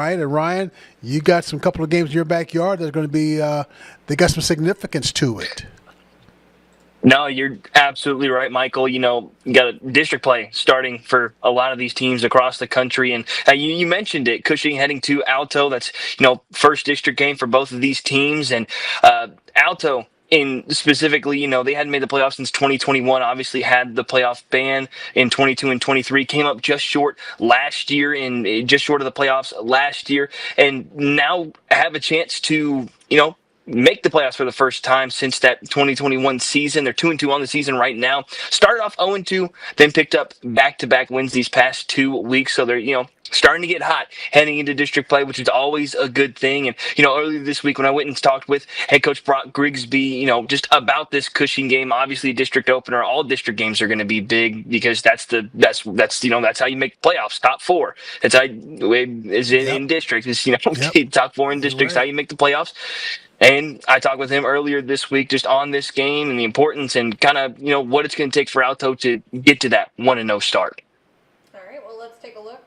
right, and Ryan, you got some couple of games in your backyard that's going to be they got some significance to it. No, you're absolutely right, Michael. You got a district play starting for a lot of these teams across the country. And you mentioned it, Cushing heading to Alto. That's, first district game for both of these teams. And Alto, in specifically, they hadn't made the playoffs since 2021. Obviously, had the playoff ban in 22 and 23. Came up just short last year, just short of the playoffs last year, and now have a chance to, make the playoffs for the first time since that 2021 season. They're 2-2 on the season right now. Started off 0-2, then picked up back-to-back wins these past 2 weeks. So they're, starting to get hot heading into district play, which is always a good thing. And, earlier this week when I went and talked with head coach Brock Grigsby, just about this Cushing game, obviously district opener, all district games are going to be big because that's how you make playoffs, top four. That's how is in districts. It's, Yep. top four in You're districts, right. how you make the playoffs. And I talked with him earlier this week just on this game and the importance and kind of, what it's going to take for Alto to get to that 1-0 start. All right, well, let's take a look.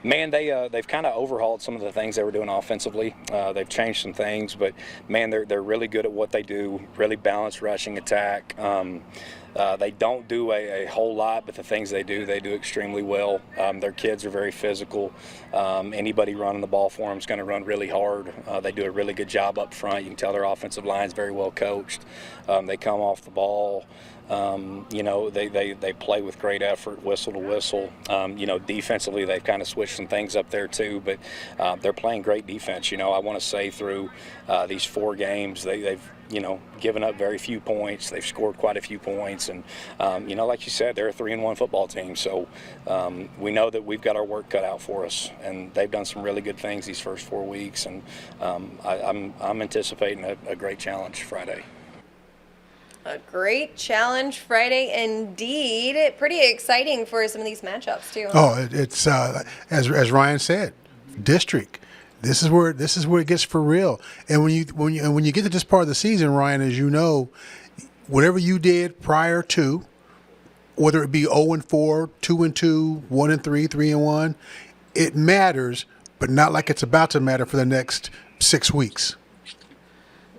Man, they've kind of overhauled some of the things they were doing offensively. They've changed some things, but man, they're really good at what they do. Really balanced rushing attack. They don't do a whole lot, but the things they do extremely well. Their kids are very physical. Anybody running the ball for them is going to run really hard. They do a really good job up front. You can tell their offensive line is very well coached. They come off the ball. They play with great effort, whistle to whistle. Defensively, they've kind of switched some things up there too, but they're playing great defense. I want to say through these 4 games, they've given up very few points. They've scored quite a few points, and like you said, they're a 3-1 football team. So we know that we've got our work cut out for us, and they've done some really good things these first 4 weeks, and I'm anticipating a great challenge Friday. A great challenge Friday indeed. Pretty exciting for some of these matchups too. Oh, it's as Ryan said, district. This is where it gets for real. And when you get to this part of the season, Ryan, as you know, whatever you did prior to, whether it be 0-4, 2-2, 1-3, 3-1, it matters, but not like it's about to matter for the next 6 weeks.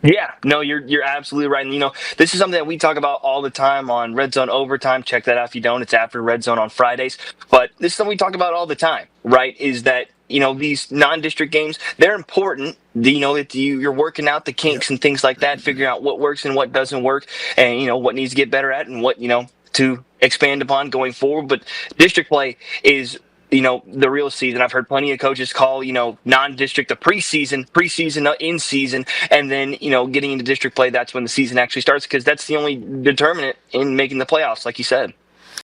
Yeah, no, you're absolutely right. And this is something that we talk about all the time on Red Zone Overtime. Check that out if you don't. It's after Red Zone on Fridays. But this is something we talk about all the time, right? Is that these non-district games, they're important. That you're working out the kinks and things like that, figuring out what works and what doesn't work, and what needs to get better at, and what to expand upon going forward. But district play is the real season. I've heard plenty of coaches call, non-district the preseason in season, and then, getting into district play, that's when the season actually starts because that's the only determinant in making the playoffs, like you said.